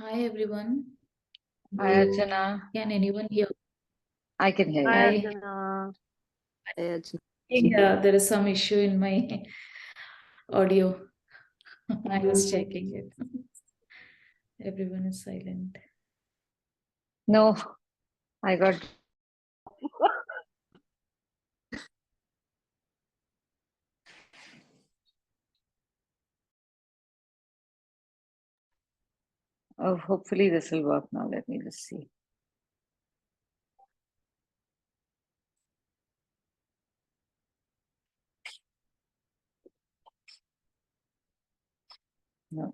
Hi everyone. Hi, Archana. Can anyone hear? I can hear you. Hi, Hi. Arjuna. Hi, Arjuna. Yeah, there is some issue in my audio. I was checking it. Everyone is silent. No, I got. Oh, hopefully this will work now. Let me just see. No.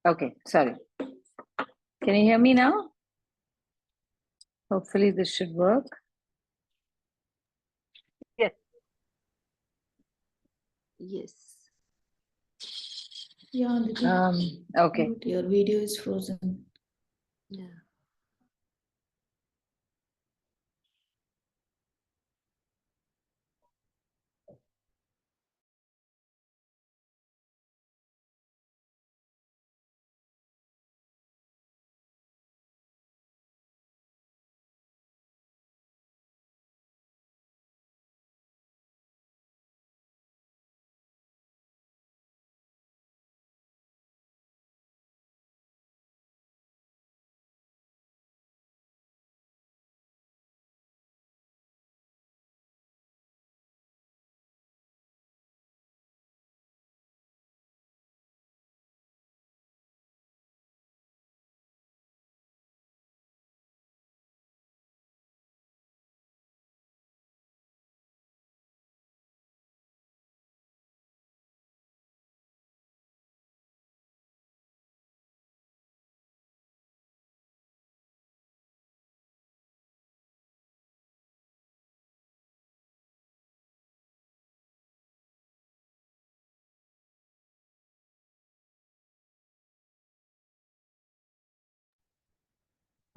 Okay, sorry. Can you hear me now? Hopefully this should work. Yes. Yes. Yeah, Aditi, Okay. your video is frozen. Yeah.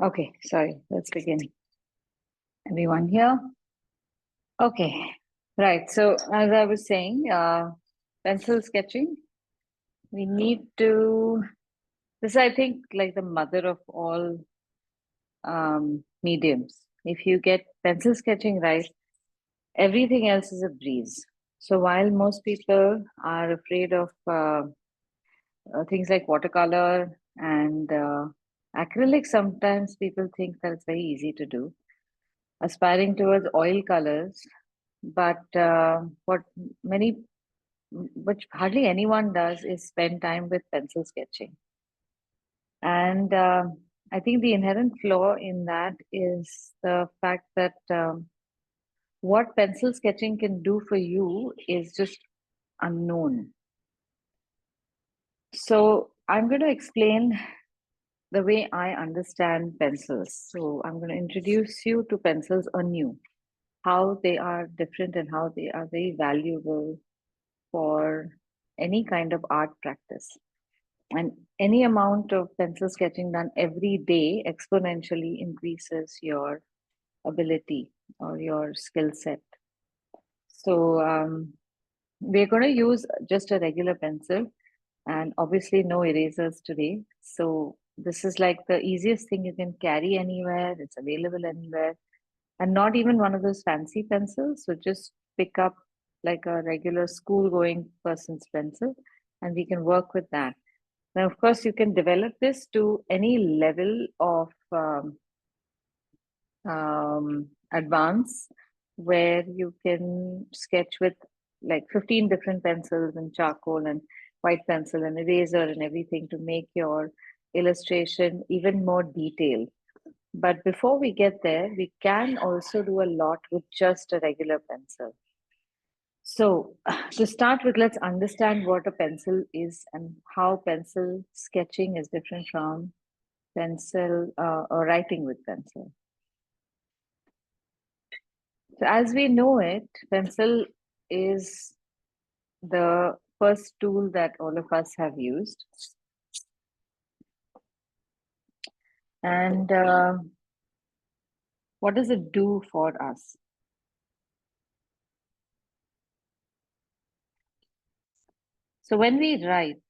Okay, sorry. Let's begin. Everyone here? Okay, right. So as I was saying, pencil sketching, we need to, this is, I think, like the mother of all mediums. If you get pencil sketching right, everything else is a breeze. So while most people are afraid of things like watercolor and acrylic, sometimes people think that it's very easy to do, aspiring towards oil colors. But many, which hardly anyone does, is spend time with pencil sketching. And I think the inherent flaw in that is the fact that what pencil sketching can do for you is just unknown. So I'm going to explain the way I understand pencils. So I'm going to introduce you to pencils anew, how they are different and how they are very valuable for any kind of art practice. And any amount of pencil sketching done every day exponentially increases your ability or your skill set. So we're going to use just a regular pencil and obviously no erasers today. So this is like the easiest thing you can carry anywhere. It's available anywhere, and not even one of those fancy pencils. So just pick up like a regular school going person's pencil and we can work with that. Now, of course, you can develop this to any level of advance where you can sketch with like 15 different pencils and charcoal and white pencil and eraser and everything to make your illustration even more detailed. But before we get there, we can also do a lot with just a regular pencil. So to start with, let's understand what a pencil is and how pencil sketching is different from pencil or writing with pencil. So as we know it, pencil is the first tool that all of us have used. And What does it do for us? So when we write,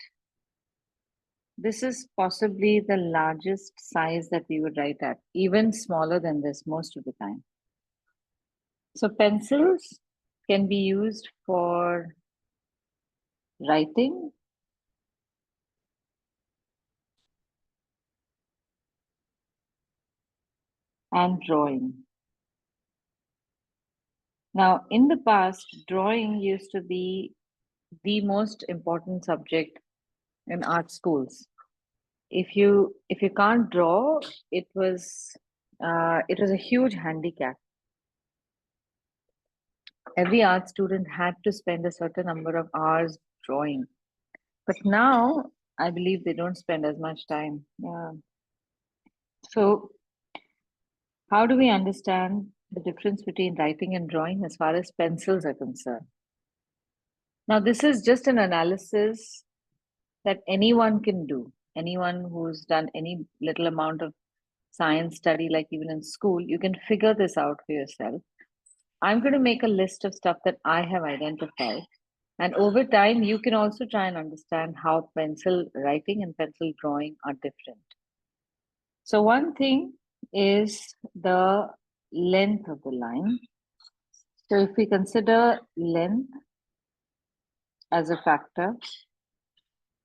this is possibly the largest size that we would write at, even smaller than this most of the time. So pencils can be used for writing, and drawing. Now, in the past, drawing used to be the most important subject in art schools. If you can't draw, it was a huge handicap. Every art student had to spend a certain number of hours drawing. But now I believe they don't spend as much time. Yeah. So how do we understand the difference between writing and drawing as far as pencils are concerned? Now, this is just an analysis that anyone can do. Anyone who's done any little amount of science study, like even in school, you can figure this out for yourself. I'm going to make a list of stuff that I have identified. And over time, you can also try and understand how pencil writing and pencil drawing are different. So one thing is the length of the line. So if we consider length as a factor,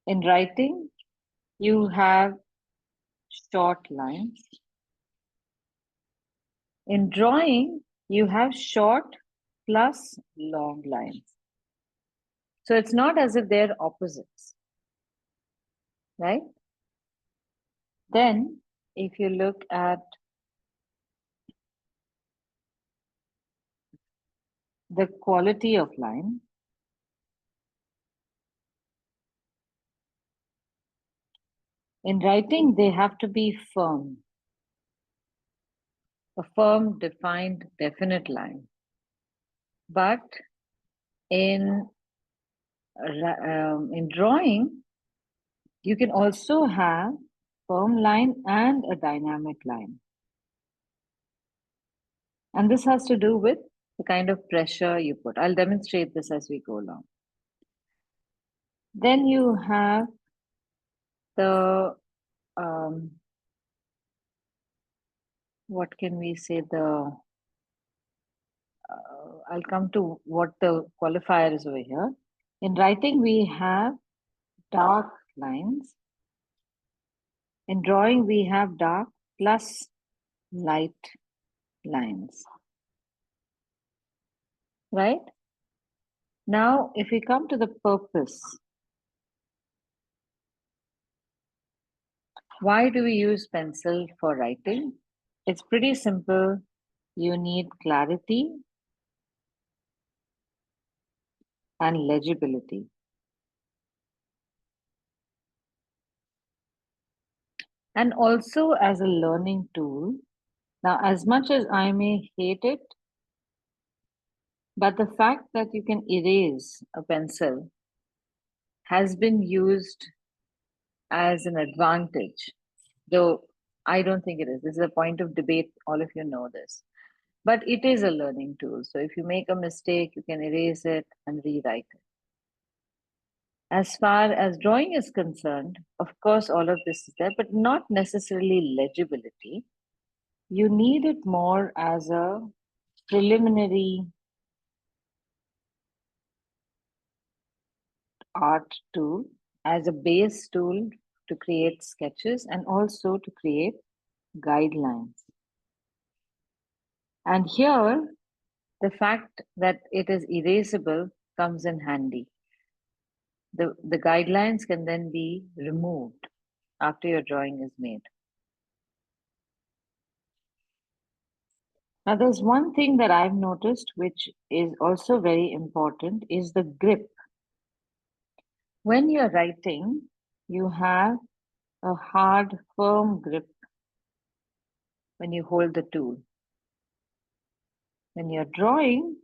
in writing, you have short lines. In drawing, you have short plus long lines. So it's not as if they're opposites, right? Then, if you look at the quality of line, in writing, they have to be firm, a firm, defined, definite line. But in drawing, you can also have firm line and a dynamic line. And this has to do with the kind of pressure you put. I'll demonstrate this as we go along. Then you have the, what can we say, I'll come to what the qualifier is over here. In writing, we have dark lines. In drawing, we have dark plus light lines. Right? Now, if we come to the purpose, why do we use pencil for writing? It's pretty simple. You need clarity and legibility. And also as a learning tool. Now, as much as I may hate it, but the fact that you can erase a pencil has been used as an advantage, though I don't think it is. This is a point of debate. All of you know this. But it is a learning tool. So if you make a mistake, you can erase it and rewrite it. As far as drawing is concerned, of course, all of this is there, but not necessarily legibility. You need it more as a preliminary art tool, as a base tool to create sketches and also to create guidelines. And here, the fact that it is erasable comes in handy. The guidelines can then be removed after your drawing is made. Now, there's one thing that I've noticed, which is also very important, is the grip. When you're writing, you have a hard, firm grip when you hold the tool. When you're drawing,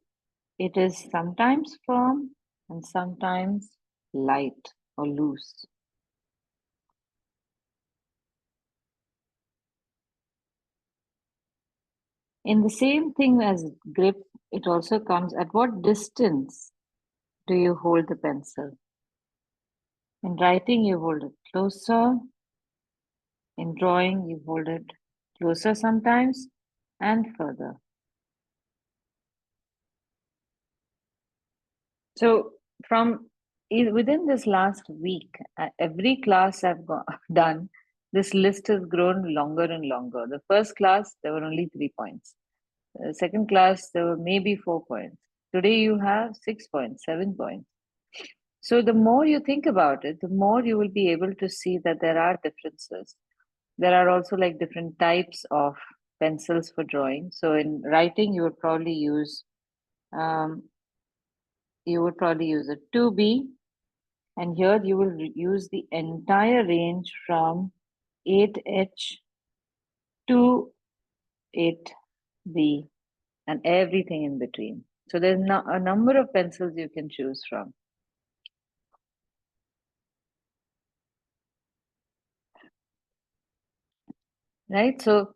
it is sometimes firm and sometimes light or loose. In the same thing as grip, it also comes at what distance do you hold the pencil? In writing, you hold it closer. In drawing, you hold it closer sometimes and further. So within this last week, every class I've done, this list has grown longer and longer. The first class, there were only 3 points. The second class, there were maybe 4 points. Today you have 6 points, 7 points. So the more you think about it, the more you will be able to see that there are differences. There are also like different types of pencils for drawing. So in writing, you would probably use a 2B, and here you will use the entire range from 8H to 8B and everything in between. So there's a number of pencils you can choose from. Right? So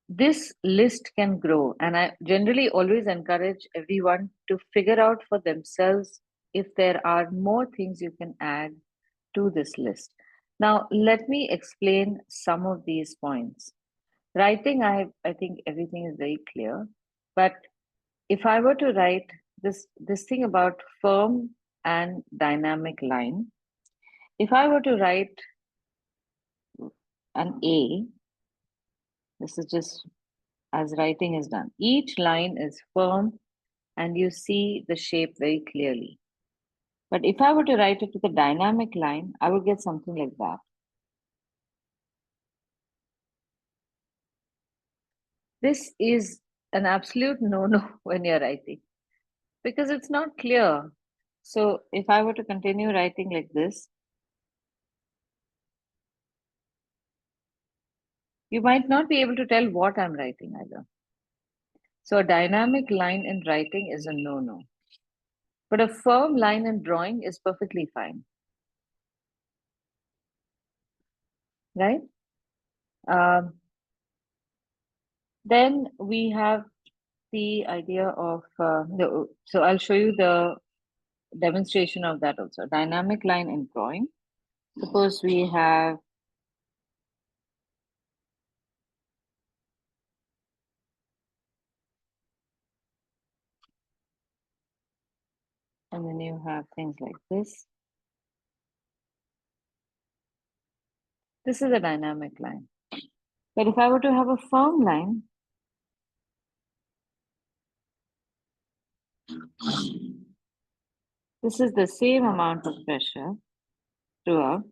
this list can grow, and I generally always encourage everyone to figure out for themselves if there are more things you can add to this list. Now, let me explain some of these points. Writing, I think everything is very clear, but if I were to write this thing about firm and dynamic line, if I were to write an A, this is just as writing is done. Each line is firm and you see the shape very clearly. But if I were to write it with a dynamic line, I would get something like that. This is an absolute no-no when you're writing because it's not clear. So if I were to continue writing like this, you might not be able to tell what I'm writing either. So a dynamic line in writing is a no-no. But a firm line in drawing is perfectly fine. Right? Then we have the idea of, so I'll show you the demonstration of that also. Dynamic line in drawing. Suppose we have and then you have things like this. This is a dynamic line. But if I were to have a firm line, this is the same amount of pressure throughout.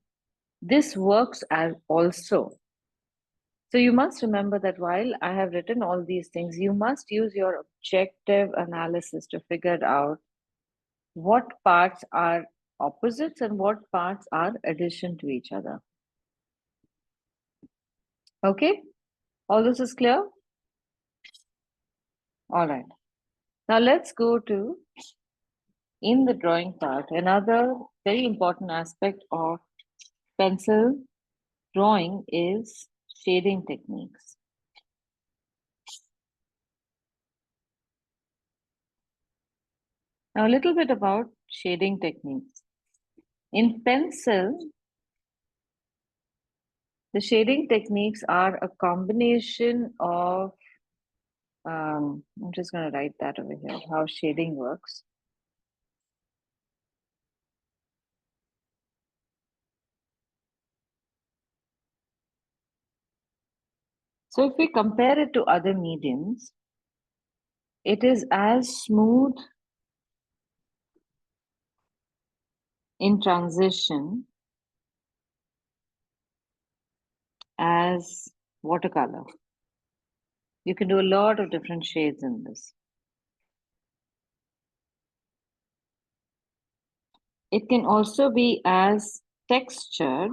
This works as also. So you must remember that while I have written all these things, you must use your objective analysis to figure out what parts are opposites and what parts are addition to each other. Okay? All this is clear? All right. Now let's go to, in the drawing part, another very important aspect of pencil drawing is shading techniques. Now a little bit about shading techniques. In pencil, the shading techniques are a combination of, I'm just going to write that over here, how shading works. So if we compare it to other mediums, it is as smooth in transition as watercolor. You can do a lot of different shades in this. It can also be as textured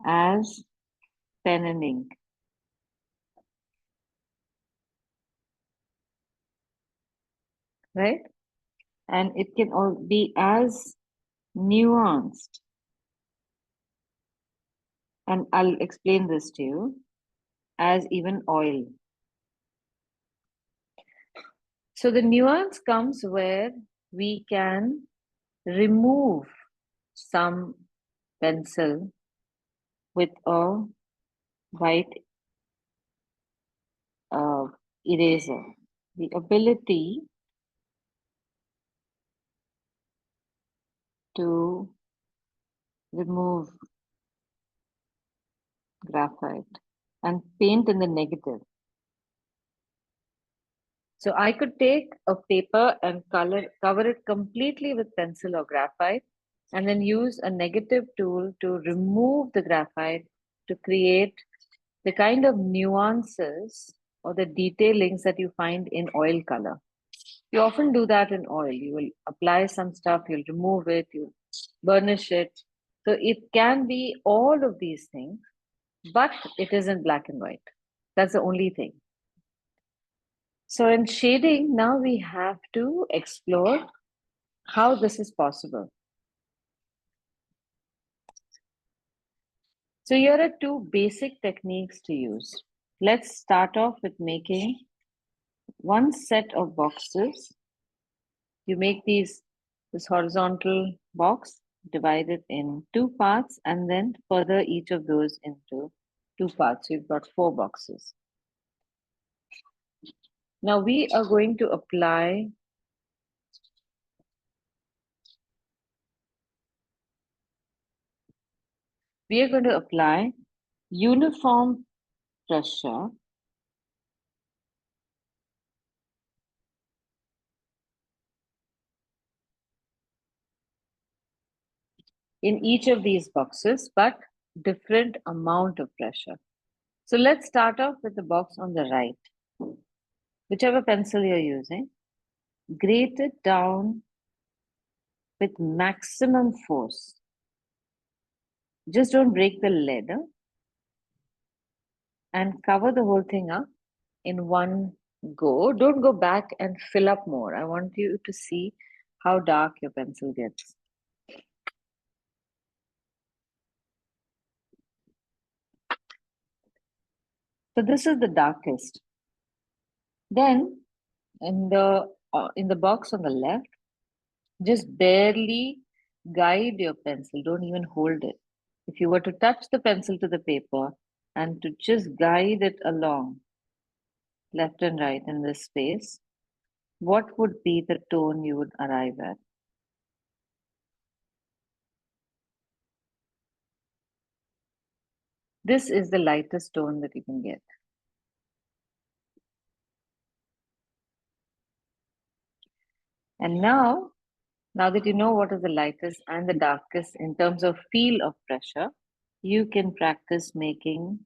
as pen and ink. Right? And it can all be as nuanced. And I'll explain this to you. as even oil. So the nuance comes where we can remove some pencil with a white eraser. The ability to remove graphite and paint in the negative. So I could take a paper and cover it completely with pencil or graphite, and then use a negative tool to remove the graphite to create the kind of nuances or the detailings that you find in oil color. You often do that in oil. You will apply some stuff, you'll remove it, you burnish it. So it can be all of these things, but it is in black and white. That's the only thing. So in shading, now we have to explore how this is possible. So here are two basic techniques to use. Let's start off with making one set of boxes. You make this horizontal box, divide it in two parts, and then further each of those into two parts. So you've got 4 boxes. Now we are going to apply uniform pressure in each of these boxes, but different amount of pressure. So let's start off with the box on the right. Whichever pencil you're using, grate it down with maximum force. Just don't break the leather, and cover the whole thing up in one go. Don't go back and fill up more. I want you to see how dark your pencil gets. So this is the darkest. Then in the box on the left, just barely guide your pencil. Don't even hold it. If you were to touch the pencil to the paper and to just guide it along left and right in this space, what would be the tone you would arrive at? This is the lightest tone that you can get. And now that you know what is the lightest and the darkest in terms of feel of pressure, you can practice making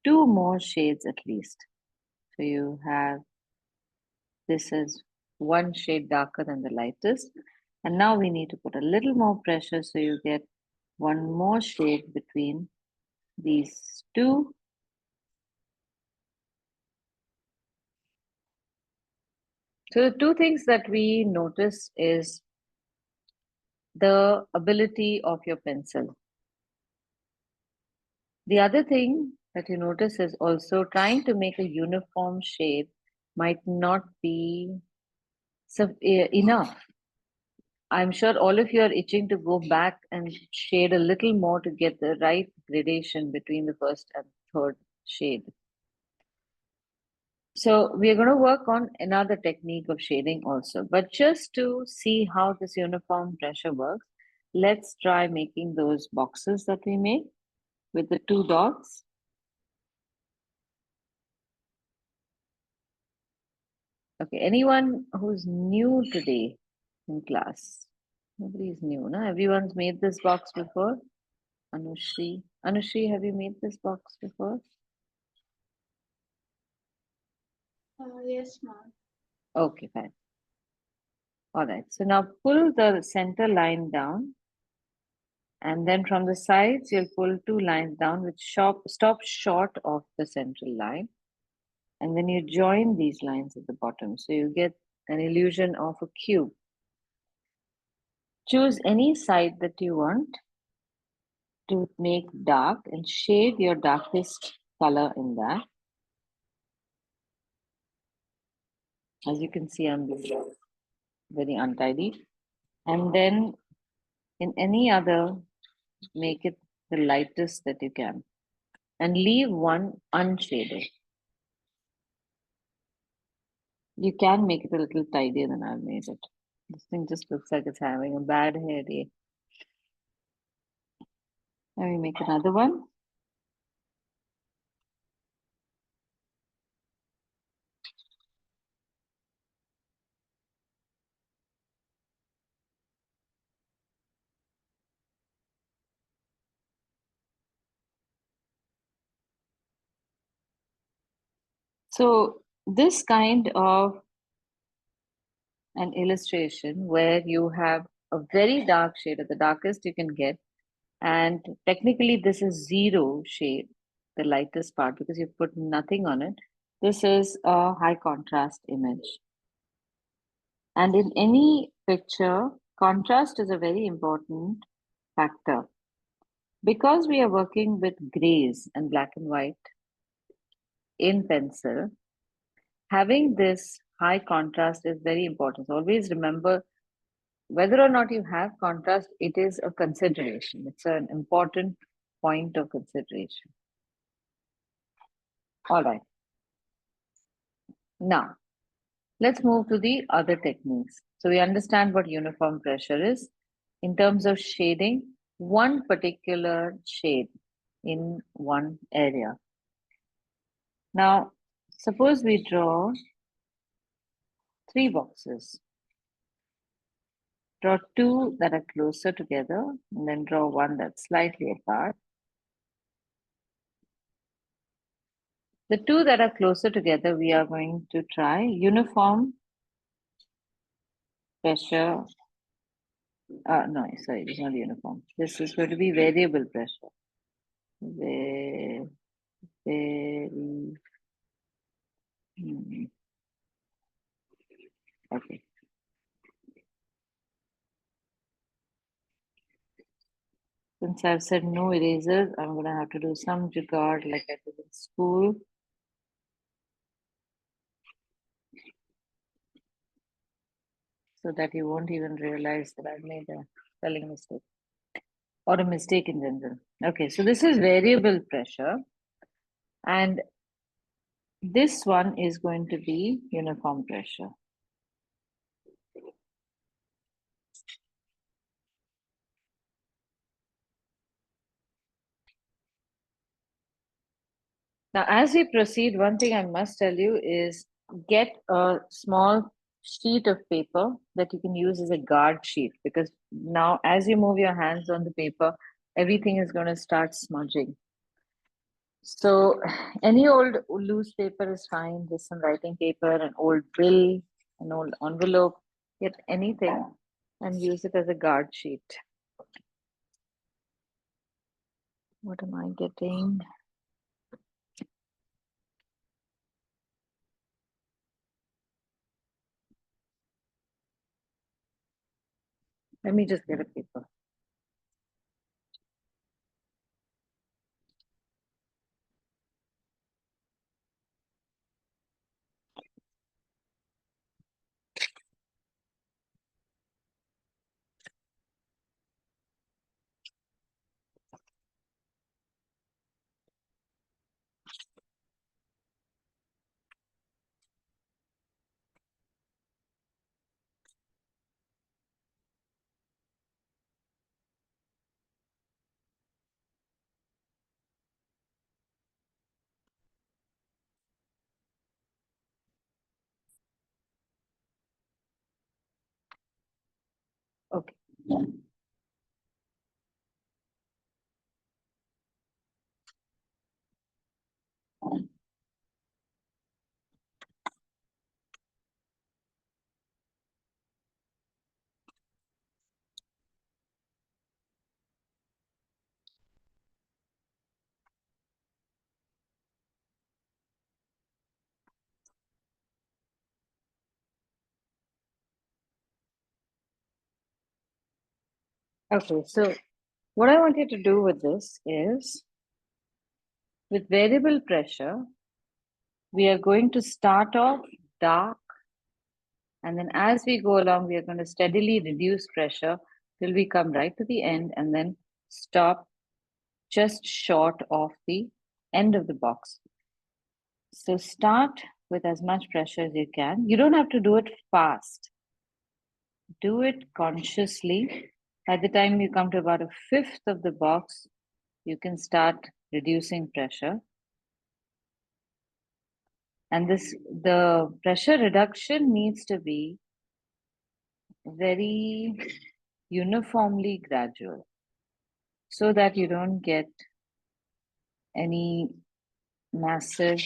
2 more shades at least. So you have, this is 1 shade darker than the lightest. And now we need to put a little more pressure so you get 1 more shade between these 2. So the 2 things that we notice is the ability of your pencil. The other thing that you notice is also trying to make a uniform shade might not be enough. I'm sure all of you are itching to go back and shade a little more to get the right gradation between the first and third shade. So we are going to work on another technique of shading also. But just to see how this uniform pressure works, let's try making those boxes that we made with the 2 dots. Okay, anyone who's new today in class? Nobody is new, no? Everyone's made this box before. Anushri. Anushri, have you made this box before? Yes, ma'am. Okay, fine. All right, so now pull the center line down. And then from the sides, you'll pull 2 lines down which stop short of the central line. And then you join these lines at the bottom. So you get an illusion of a cube. Choose any side that you want to make dark and shade your darkest color in that. As you can see, I'm being very untidy. And then in any other, make it the lightest that you can. And leave one unshaded. You can make it a little tidier than I've made it. This thing just looks like it's having a bad hair day. Let me make another one. So this kind of an illustration where you have a very dark shade, or the darkest you can get, and technically this is zero shade, the lightest part, because you put nothing on it. This is a high contrast image. And in any picture, contrast is a very important factor. Because we are working with grays and black and white in pencil, having this high contrast is very important. So always remember, whether or not you have contrast, it is a consideration. It's an important point of consideration. All right. Now, let's move to the other techniques. So we understand what uniform pressure is. In terms of shading, one particular shade in one area. Now, suppose we draw 3 boxes. Draw 2 that are closer together, and then draw 1 that's slightly apart. The 2 that are closer together, we are going to try uniform pressure. No, sorry, it's not uniform. This is going to be variable pressure. Okay. Since I've said no erasers, I'm going to have to do some regard like I did in school. So that you won't even realize that I've made a spelling mistake or a mistake in general. Okay, so this is variable pressure. And this one is going to be uniform pressure. Now, as we proceed, one thing I must tell you is get a small sheet of paper that you can use as a guard sheet, because now as you move your hands on the paper, everything is going to start smudging. So any old loose paper is fine, just some writing paper, an old bill, an old envelope, get anything and use it as a guard sheet. What am I getting? Let me just get a paper. Okay. Okay, so what I want you to do with this is, with variable pressure, we are going to start off dark And then as we go along, we are going to steadily reduce pressure till we come right to the end and then stop just short of the end of the box. So start with as much pressure as you can. You don't have to do it fast. Do it consciously. By the time you come to about a fifth of the box, you can start reducing pressure. And the pressure reduction needs to be very uniformly gradual so that you don't get any massive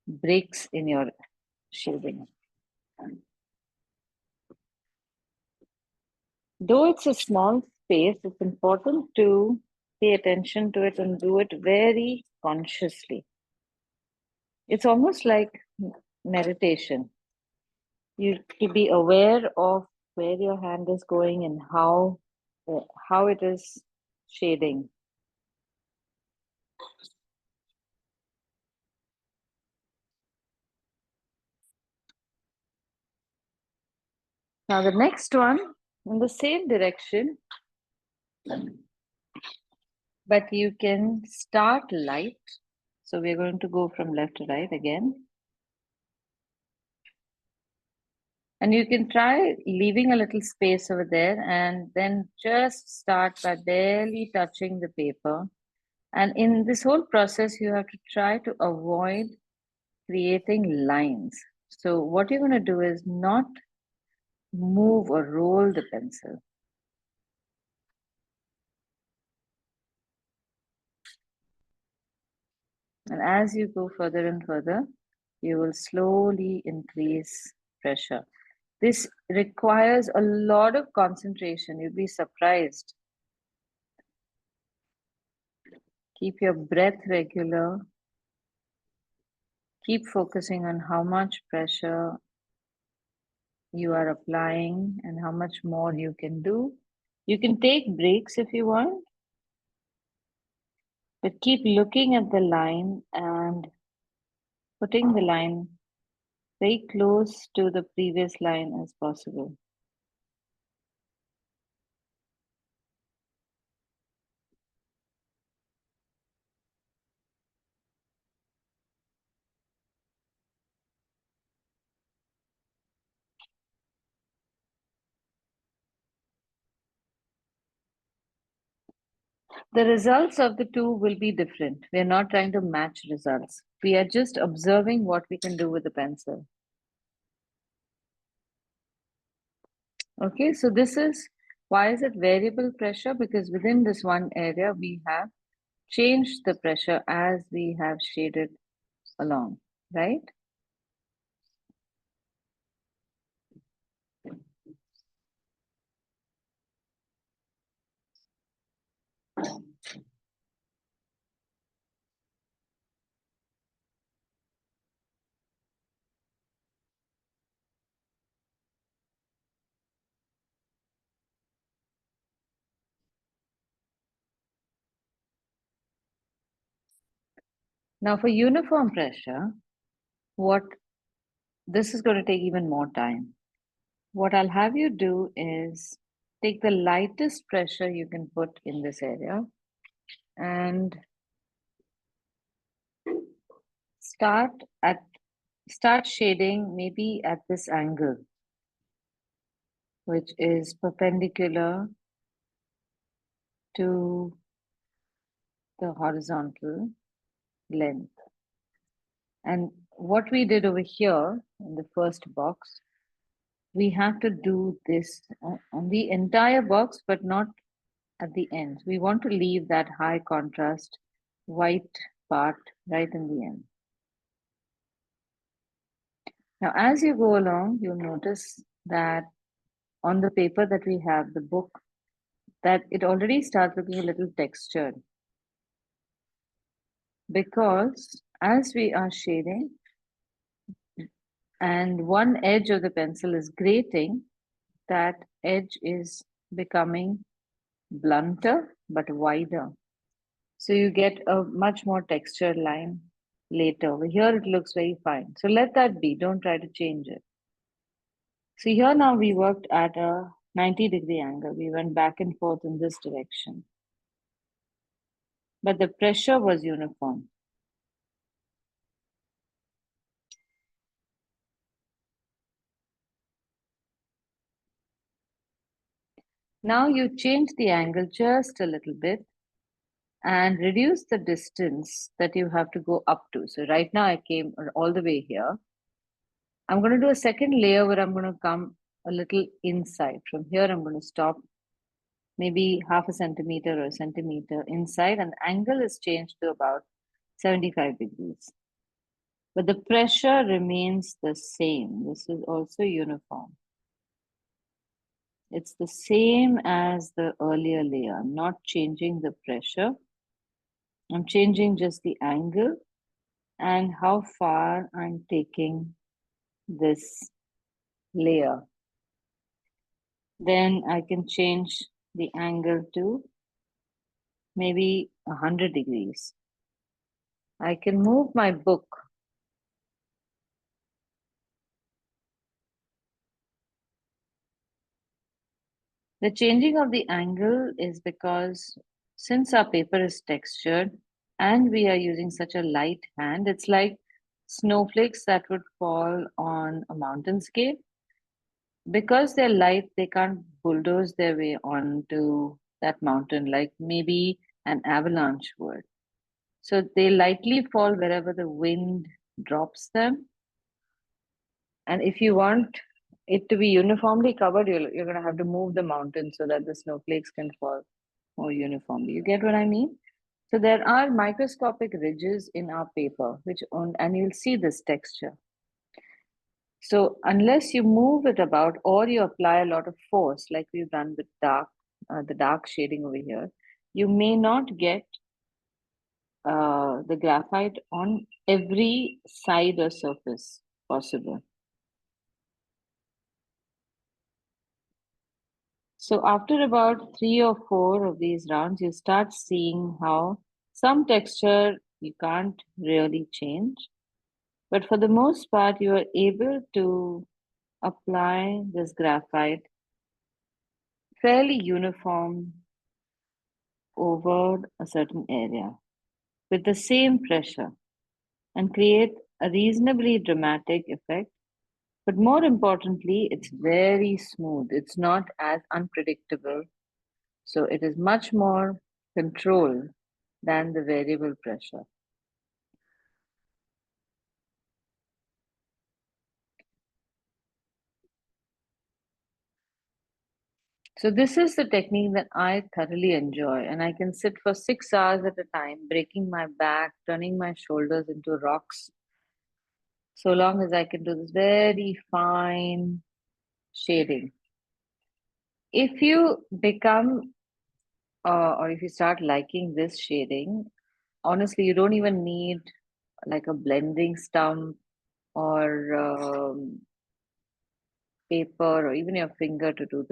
breaks in your shading. Though it's a small space, it's important to pay attention to it and do it very consciously. It's almost like meditation. You to be aware of where your hand is going and how it is shading. Now the next one in the same direction, but you can start light. So we're going to go from left to right again. And you can try leaving a little space over there and then just start by barely touching the paper. And in this whole process, you have to try to avoid creating lines. So what you're going to do is not move or roll the pencil. And as you go further and further, you will slowly increase pressure. This requires a lot of concentration. You'd be surprised. Keep your breath regular. Keep focusing on how much pressure you are applying and how much more you can do. You can take breaks if you want, but keep looking at the line and putting the line very close to the previous line as possible. The results of the two will be different. We are not trying to match results. We are just observing what we can do with the pencil. Okay, so this is, why is it variable pressure? Because within this one area, we have changed the pressure as we have shaded along, right? Now for uniform pressure, this is going to take even more time. What I'll have you do is take the lightest pressure you can put in this area and start shading maybe at this angle, which is perpendicular to the horizontal length. And what we did over here in the first box, we have to do this on the entire box, but not at the end. We want to leave that high contrast white part right in the end. Now, as you go along, you'll notice that on the paper that we have, the book, that it already starts looking a little textured. Because as we are shading, and one edge of the pencil is grating, that edge is becoming blunter but wider. So you get a much more textured line later. Over here, it looks very fine. So let that be. Don't try to change it. So here now we worked at a 90-degree angle. We went back and forth in this direction. But the pressure was uniform. Now you change the angle just a little bit and reduce the distance that you have to go up to. So right now I came all the way here. I'm going to do a second layer where I'm going to come a little inside. From here, I'm going to stop maybe half a centimeter or a centimeter inside, and the angle is changed to about 75 degrees. But the pressure remains the same. This is also uniform. It's the same as the earlier layer. I'm not changing the pressure. I'm changing just the angle and how far I'm taking this layer. Then I can change the angle to maybe 100 degrees. I can move my book. The changing of the angle is because since our paper is textured and we are using such a light hand, it's like snowflakes that would fall on a mountainscape. Because they're light, they can't bulldoze their way onto that mountain like maybe an avalanche would. So they lightly fall wherever the wind drops them. And if you want it to be uniformly covered, you're going to have to move the mountain so that the snowflakes can fall more uniformly. You get what I mean? So there are microscopic ridges in our paper, and you'll see this texture. So unless you move it about or you apply a lot of force, like we've done with the dark shading over here, you may not get the graphite on every side or surface possible. So after about 3 or 4 of these rounds, you start seeing how some texture you can't really change. But for the most part, you are able to apply this graphite fairly uniform over a certain area with the same pressure and create a reasonably dramatic effect. But more importantly, it's very smooth. It's not as unpredictable. So it is much more controlled than the variable pressure. So this is the technique that I thoroughly enjoy, and I can sit for 6 hours at a time, breaking my back, turning my shoulders into rocks, so long as I can do this very fine shading. If you become, or if you start liking this shading, honestly, you don't even need like a blending stump or paper or even your finger to do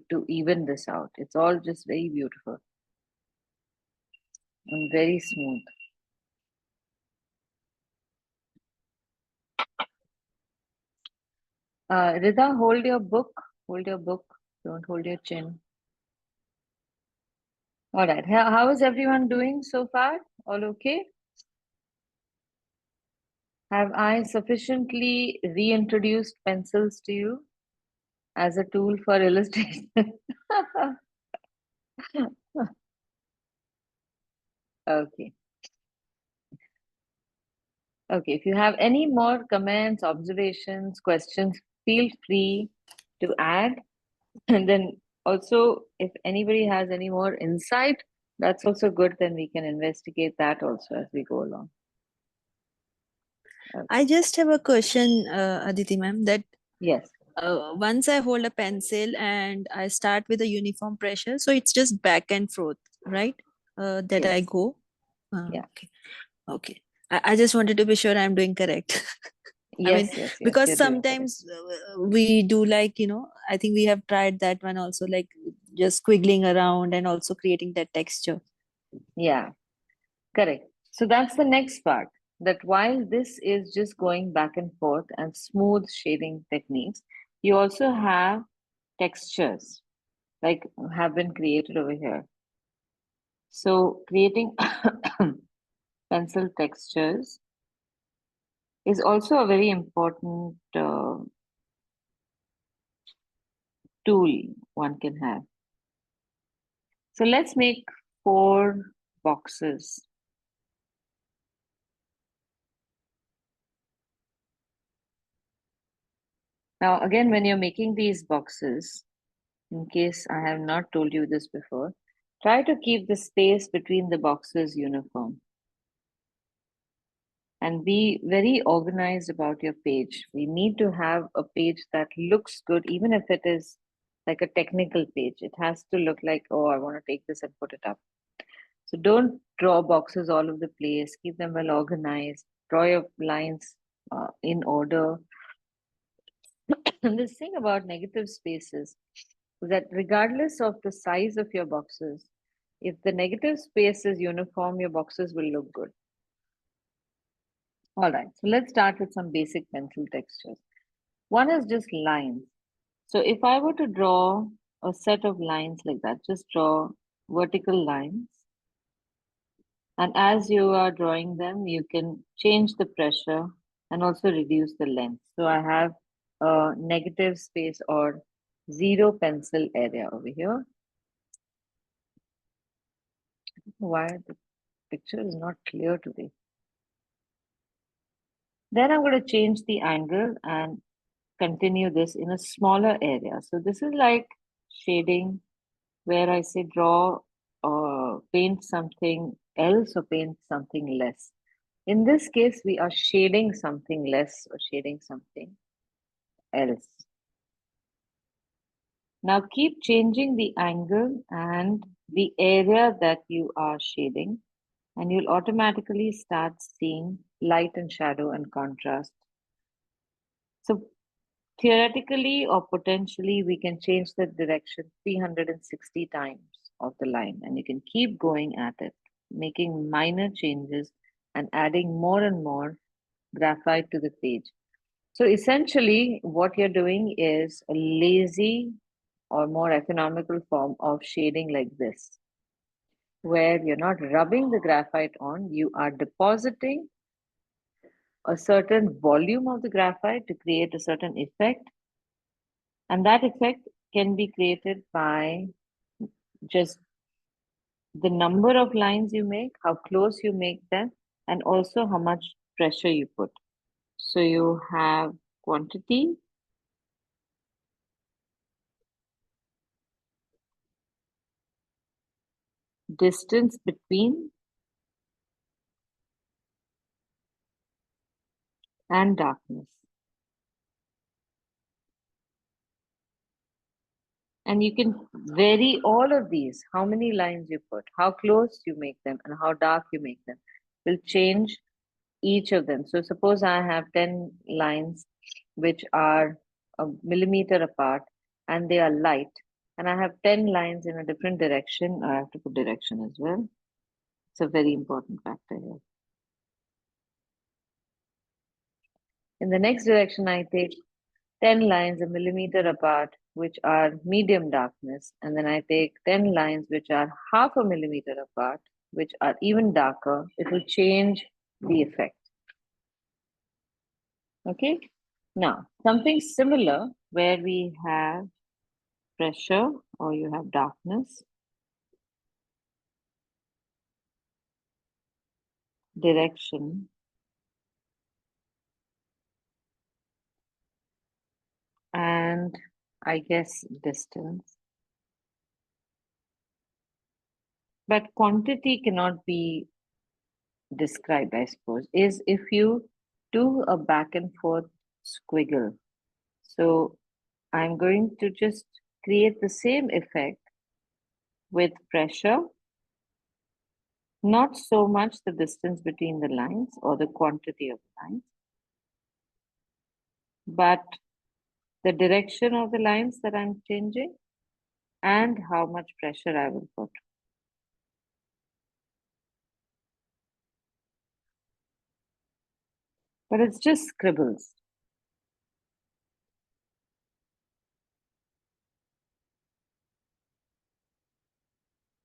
to even this out. It's all just very beautiful and very smooth. Rida, hold your book. Hold your book. Don't hold your chin. All right. How is everyone doing so far? All okay? Have I sufficiently reintroduced pencils to you as a tool for illustration? Okay. Okay. If you have any more comments, observations, questions, feel free to add. And then also, if anybody has any more insight, that's also good. Then we can investigate that also as we go along. I just have a question, Aditi ma'am, that Yes. once I hold a pencil and I start with a uniform pressure, so it's just back and forth, right? That I Yes. go. Yeah. Okay. Okay. I just wanted to be sure I'm doing correct. Yes, yes, yes. Because you're doing correct. sometimes we do like, I think we have tried that one also, like just squiggling around and also creating that texture. Yeah, correct. So that's the next part, that while this is just going back and forth and smooth shading techniques, you also have textures like have been created over here. So creating pencil textures is also a very important tool one can have. So let's make 4 boxes. Now, again, when you're making these boxes, in case I have not told you this before, try to keep the space between the boxes uniform. And be very organized about your page. We need to have a page that looks good, even if it is like a technical page. It has to look like, oh, I want to take this and put it up. So don't draw boxes all over the place. Keep them well organized. Draw your lines in order. And this thing about negative spaces is that regardless of the size of your boxes, if the negative space is uniform, your boxes will look good. All right, so let's start with some basic pencil textures. One is just lines. So if I were to draw a set of lines like that, just draw vertical lines. And as you are drawing them, you can change the pressure and also reduce the length. So I have a negative space or 0 pencil area over here. Why the picture is not clear today. Then I'm going to change the angle and continue this in a smaller area. So this is like shading where I say draw or paint something else or paint something less. In this case, we are shading something less or shading something else. Now keep changing the angle and the area that you are shading, and you'll automatically start seeing light and shadow and contrast. So theoretically or potentially, we can change the direction 360 times of the line, and you can keep going at it, making minor changes and adding more and more graphite to the page. So essentially, what you're doing is a lazy or more economical form of shading like this, where you're not rubbing the graphite on, you are depositing a certain volume of the graphite to create a certain effect. And that effect can be created by just the number of lines you make, how close you make them, and also how much pressure you put. So you have quantity, distance between, and darkness. And you can vary all of these, how many lines you put, how close you make them, and how dark you make them will change each of them. So suppose I have 10 lines which are a millimeter apart and they are light, and I have 10 lines in a different direction. I have to put direction as well. It's a very important factor here. In the next direction, I take 10 lines a millimeter apart, which are medium darkness, and then I take 10 lines which are half a millimeter apart, which are even darker. It will change the effect. Okay, now something similar where we have pressure or you have darkness, direction, and I guess distance. But quantity cannot be described, I suppose, is if you do a back and forth squiggle. So I'm going to just create the same effect with pressure, not so much the distance between the lines or the quantity of lines, but the direction of the lines that I'm changing and how much pressure I will put. but it's just scribbles.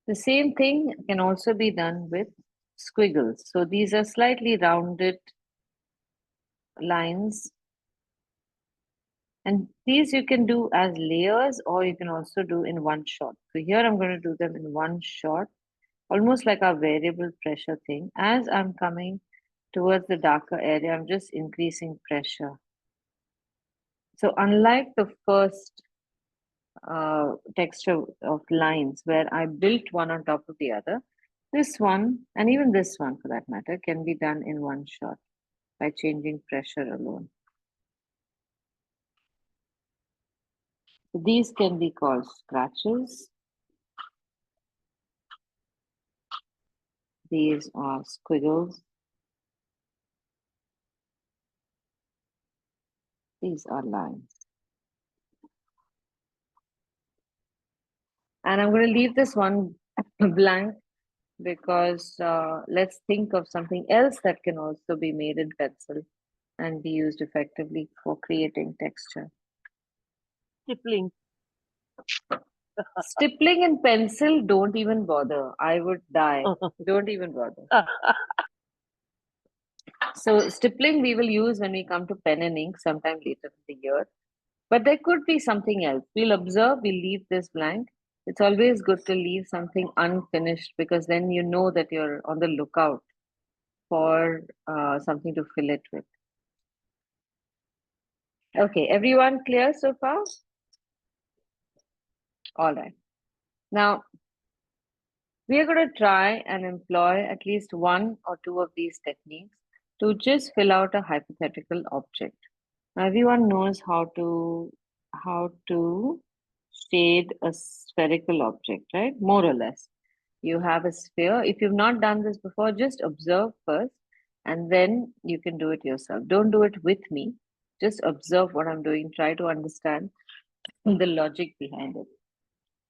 The same thing can also be done with squiggles. So these are slightly rounded lines. And these you can do as layers, or you can also do in one shot. So here I'm going to do them in one shot, almost like a variable pressure thing. As I'm coming towards the darker area, I'm just increasing pressure. So unlike the first texture of lines where I built one on top of the other, this one, and even this one for that matter, can be done in one shot by changing pressure alone. So these can be called scratches. These are squiggles. These are lines. And I'm going to leave this one blank because let's think of something else that can also be made in pencil and be used effectively for creating texture. Stippling. Stippling in pencil, don't even bother. I would die. Don't even bother. So stippling we will use when we come to pen and ink sometime later in the year. But there could be something else. We'll observe, we'll leave this blank. It's always good to leave something unfinished because then you know that you're on the lookout for something to fill it with. Okay, everyone clear so far? All right. Now, we are going to try and employ at least one or two of these techniques to just fill out a hypothetical object. Now, everyone knows how to shade a spherical object, right? More or less. You have a sphere. If you've not done this before, just observe first and then you can do it yourself. Don't do it with me. Just observe what I'm doing. Try to understand the logic behind it.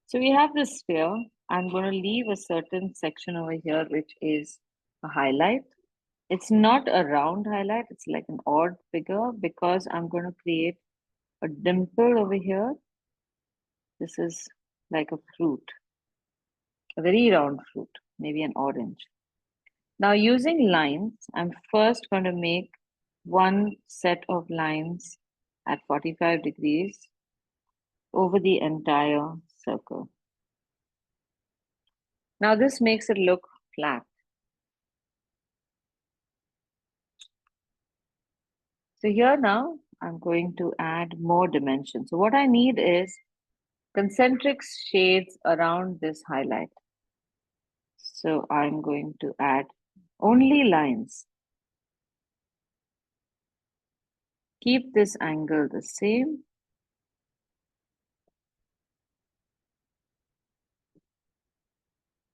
So we have this sphere. I'm going to leave a certain section over here, which is a highlight. It's not a round highlight. It's like an odd figure because I'm going to create a dimple over here. This is like a fruit, a very round fruit, maybe an orange. Now using lines, I'm first going to make one set of lines at 45 degrees over the entire circle. Now this makes it look flat. So here now, I'm going to add more dimension. So what I need is concentric shades around this highlight. So I'm going to add only lines. Keep this angle the same.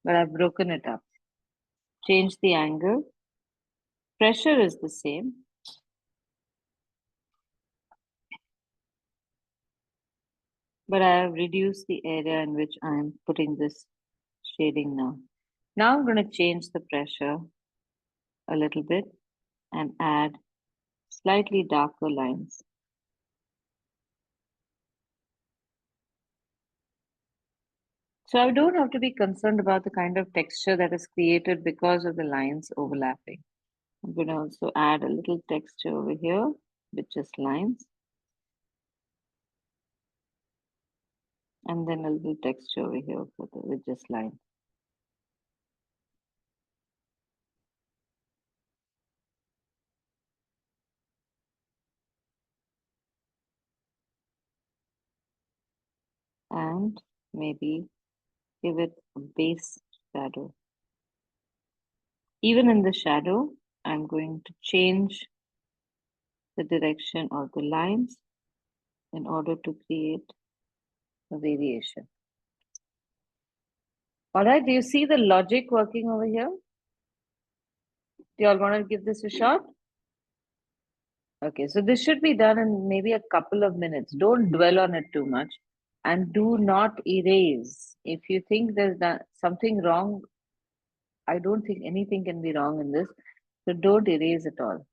But I've broken it up. Change the angle. Pressure is the same. But I have reduced the area in which I am putting this shading now. Now I'm going to change the pressure a little bit and add slightly darker lines. So I don't have to be concerned about the kind of texture that is created because of the lines overlapping. I'm going to also add a little texture over here with just lines. And then a little texture over here with just lines. And maybe give it a base shadow. Even in the shadow, I'm going to change the direction of the lines in order to create a variation. All right, do you see the logic working over here? Do you all want to give this a shot? Okay, so this should be done in maybe a couple of minutes. Don't dwell on it too much and do not erase. If you think there's something wrong, I don't think anything can be wrong in this. So don't erase at all.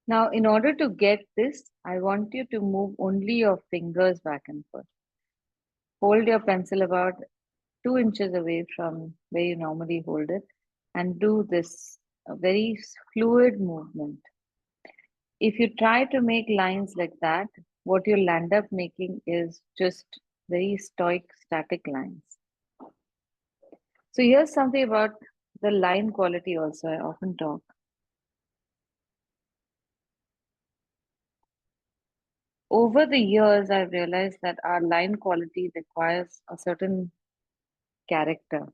Now, in order to get this, I want you to move only your fingers back and forth. Hold your pencil about 2 inches away from where you normally hold it and do this very fluid movement. If you try to make lines like that, what you'll end up making is just very stoic, static lines. So here's something about the line quality also, I often talk. Over the years, I've realized that our line quality requires a certain character.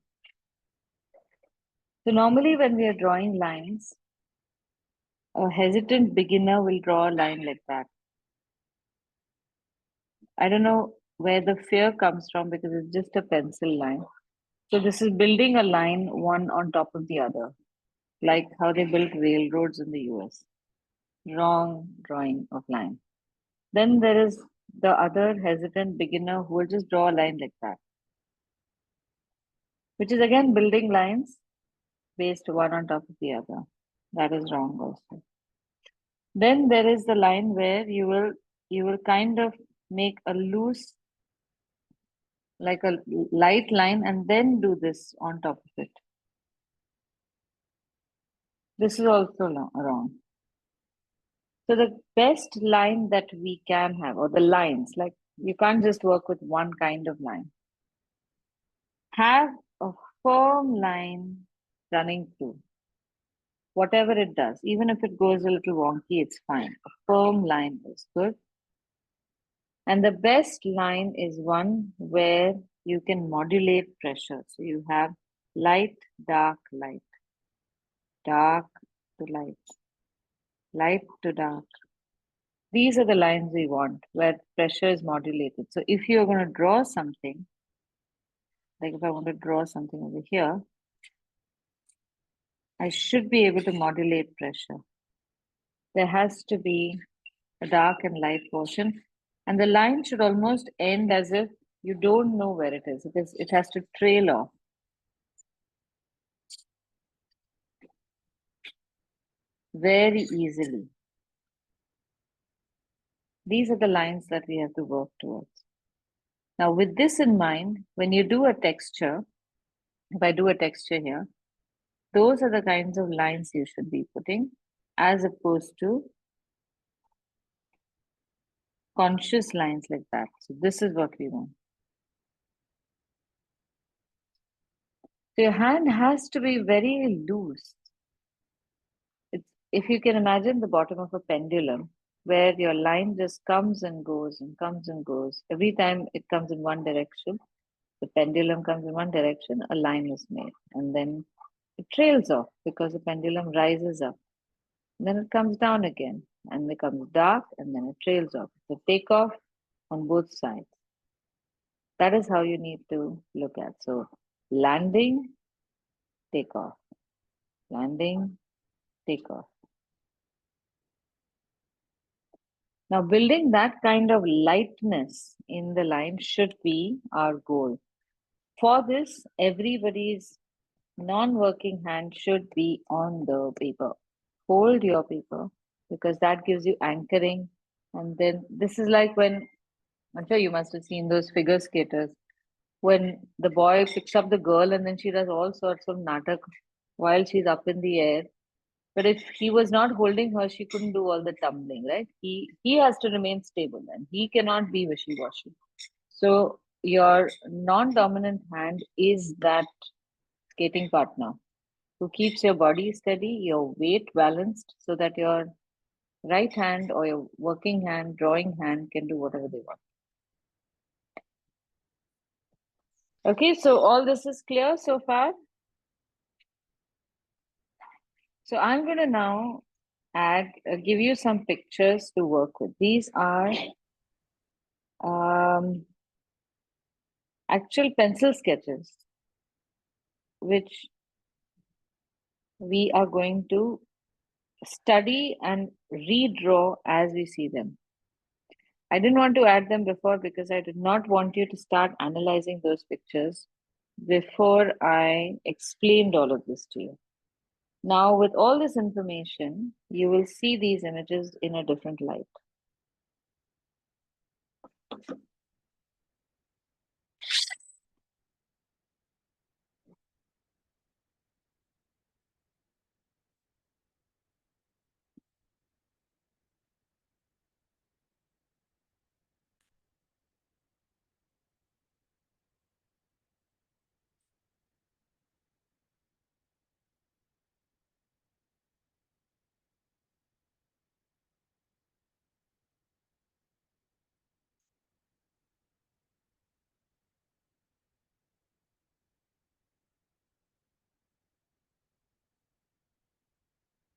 So normally when we are drawing lines, a hesitant beginner will draw a line like that. I don't know where the fear comes from because it's just a pencil line. So this is building a line one on top of the other, like how they built railroads in the US. Wrong drawing of line. Then there is the other hesitant beginner who will just draw a line like that, which is again building lines based one on top of the other. That is wrong also. Then there is the line where you will kind of make a loose, like a light line, and then do this on top of it. This is also wrong. So the best line that we can have, or the lines, like you can't just work with one kind of line. Have a firm line running through. Whatever it does, even if it goes a little wonky, it's fine. A firm line is good. And the best line is one where you can modulate pressure. So you have light, dark to light to dark. These are the lines we want where pressure is modulated. So if you're going to draw something, like if I want to draw something over here, I should be able to modulate pressure. There has to be a dark and light portion, and the line should almost end as if you don't know where it is because it has to trail off. Very easily. These are the lines that we have to work towards. Now, with this in mind, when you do a texture, if I do a texture here, those are the kinds of lines you should be putting as opposed to conscious lines like that. So this is what we want. So your hand has to be very loose. If you can imagine the bottom of a pendulum, where your line just comes and goes and comes and goes. Every time it comes in one direction, the pendulum comes in one direction, a line is made. And then it trails off because the pendulum rises up. Then it comes down again and becomes dark and then it trails off. So take off on both sides. That is how you need to look at. So landing, take off. Landing, take off. Now, building that kind of lightness in the line should be our goal. For this, everybody's non-working hand should be on the paper. Hold your paper because that gives you anchoring. And then this is like when, I'm sure you must have seen those figure skaters, when the boy picks up the girl and then she does all sorts of natak while she's up in the air. But if he was not holding her, she couldn't do all the tumbling, right? He has to remain stable and he cannot be wishy-washy. So your non-dominant hand is that skating partner who keeps your body steady, your weight balanced, so that your right hand or your working hand, drawing hand can do whatever they want. Okay, so all this is clear so far? So I'm going to now give you some pictures to work with. These are actual pencil sketches, which we are going to study and redraw as we see them. I didn't want to add them before because I did not want you to start analyzing those pictures before I explained all of this to you. Now, with all this information, you will see these images in a different light.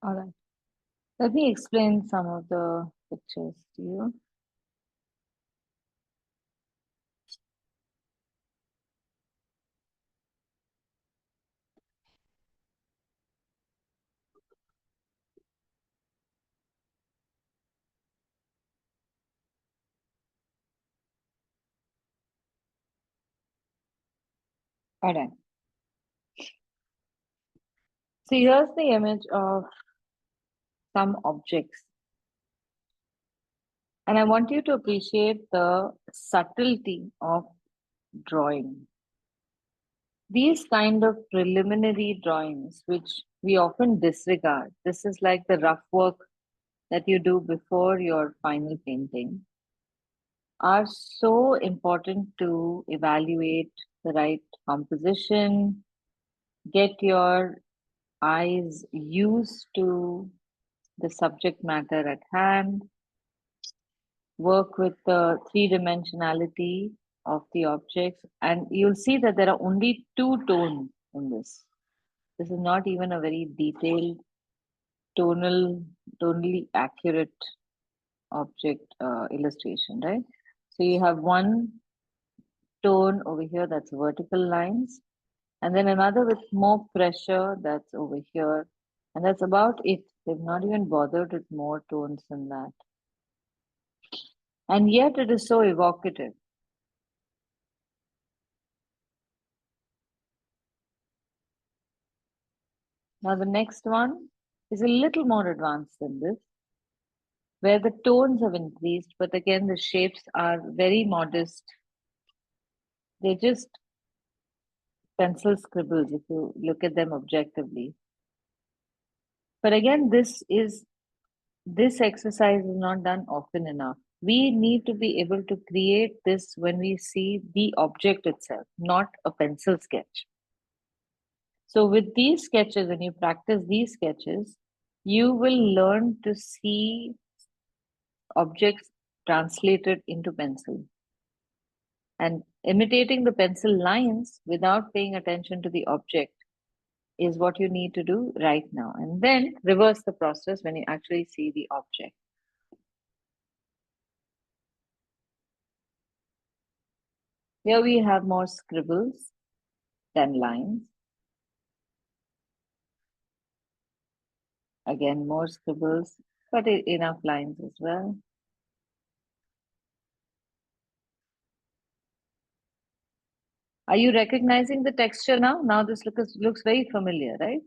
All right. Let me explain some of the pictures to you. All right. So here's the image of some objects. And I want you to appreciate the subtlety of drawing. These kind of preliminary drawings, which we often disregard, this is like the rough work that you do before your final painting, are so important to evaluate the right composition, get your eyes used to the subject matter at hand, work with the three-dimensionality of the objects, and you'll see that there are only two tones in this. This is not even a very detailed, tonally accurate object illustration, right? So you have one tone over here that's vertical lines, and then another with more pressure that's over here, and that's about it. They've not even bothered with more tones than that. And yet it is so evocative. Now the next one is a little more advanced than this, where the tones have increased, but again, the shapes are very modest. They're just pencil scribbles if you look at them objectively. But again, this exercise is not done often enough. We need to be able to create this when we see the object itself, not a pencil sketch. So with these sketches, when you practice these sketches, you will learn to see objects translated into pencil. And imitating the pencil lines without paying attention to the object is what you need to do right now. And then reverse the process when you actually see the object. Here we have more scribbles than lines. Again, more scribbles, but enough lines as well. Are you recognizing the texture now? Now this looks very familiar, right?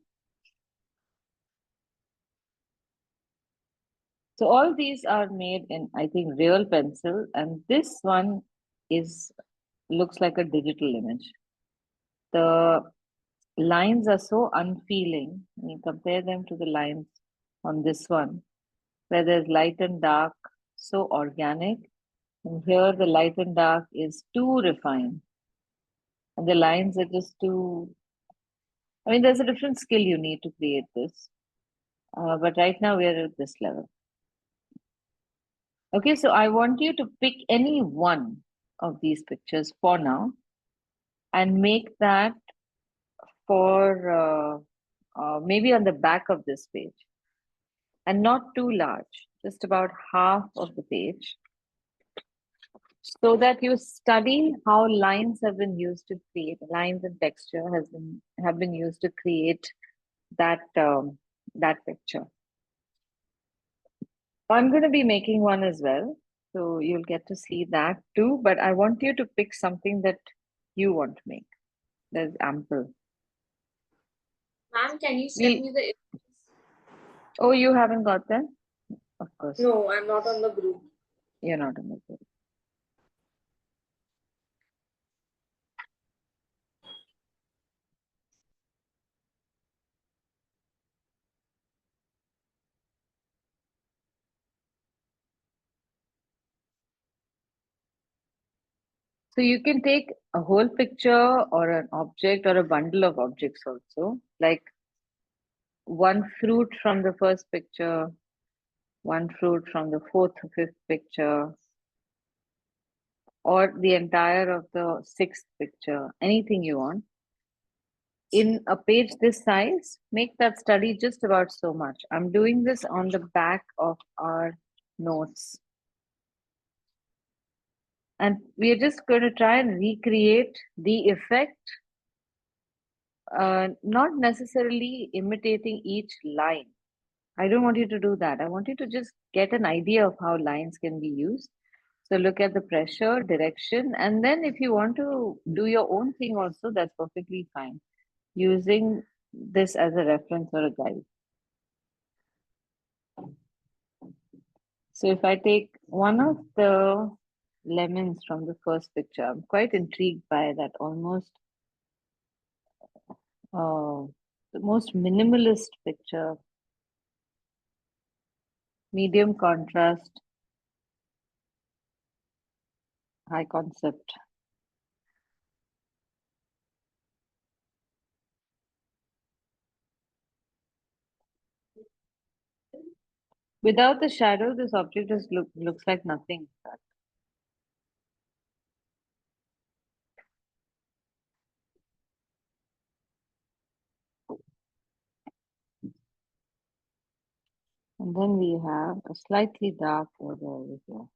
So all these are made in, I think, real pencil, and this one looks like a digital image. The lines are so unfeeling when you compare them to the lines on this one, where there's light and dark, so organic. And here the light and dark is too refined. And the lines are just too, I mean, there's a different skill you need to create this. But right now we're at this level. Okay, so I want you to pick any one of these pictures for now and make that for maybe on the back of this page, and not too large, just about half of the page, so that you study how lines have been used to create, lines and texture have been used to create that that picture. I'm going to be making one as well, so you'll get to see that too, but I want you to pick something that you want to make. There's ample. Ma'am, can you send me the Oh, you haven't got them? Of course. No, I'm not on the group. You're not in the group. So you can take a whole picture or an object or a bundle of objects also, like one fruit from the first picture, one fruit from the fourth or fifth picture, or the entire of the sixth picture, anything you want. In a page this size, make that study just about so much. I'm doing this on the back of our notes. And we are just going to try and recreate the effect, not necessarily imitating each line. I don't want you to do that. I want you to just get an idea of how lines can be used. So look at the pressure, direction, and then if you want to do your own thing also, that's perfectly fine, using this as a reference or a guide. So if I take one of the lemons from the first picture, I'm quite intrigued by that almost the most minimalist picture, medium contrast, high concept. Without the shadow, this object just looks like nothing. And then we have a slightly dark border over here.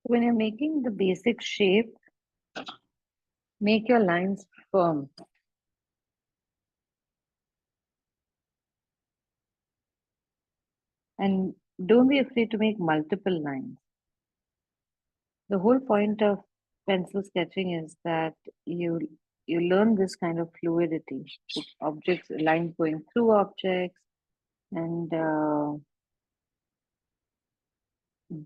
When you're making the basic shape, make your lines firm. And don't be afraid to make multiple lines. The whole point of pencil sketching is that you learn this kind of fluidity, with objects, lines going through objects, and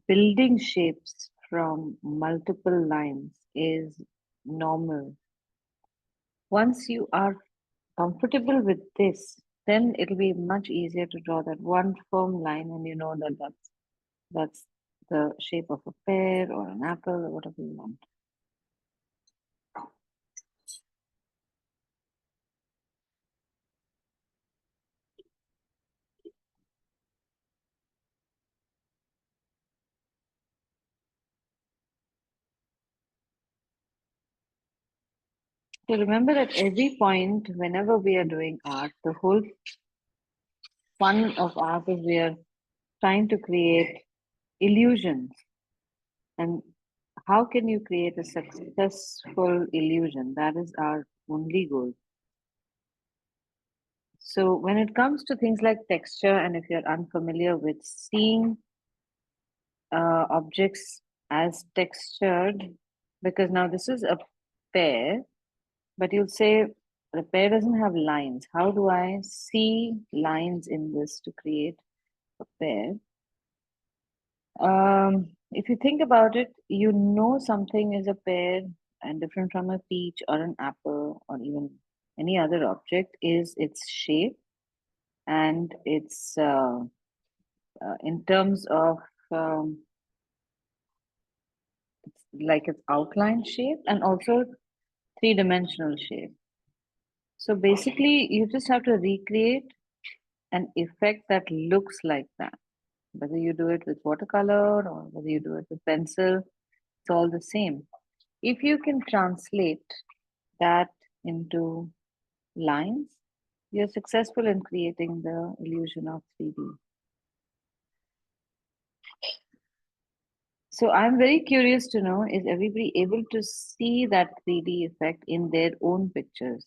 building shapes from multiple lines is normal. Once you are comfortable with this, then it'll be much easier to draw that one firm line, and you know that that's the shape of a pear or an apple or whatever you want. So remember, at every point, whenever we are doing art, the whole fun of art is we are trying to create illusions. And how can you create a successful illusion? That is our only goal. So when it comes to things like texture, and if you're unfamiliar with seeing objects as textured, because now this is a pear, but you'll say the pear doesn't have lines. How do I see lines in this to create a pear? If you think about it, you know something is a pear and different from a peach or an apple or even any other object is its shape and its in terms of um, like its outline shape and also three-dimensional shape. So basically, you just have to recreate an effect that looks like that. Whether you do it with watercolor or whether you do it with pencil, it's all the same. If you can translate that into lines, you're successful in creating the illusion of 3D. So I'm very curious to know, is everybody able to see that 3D effect in their own pictures?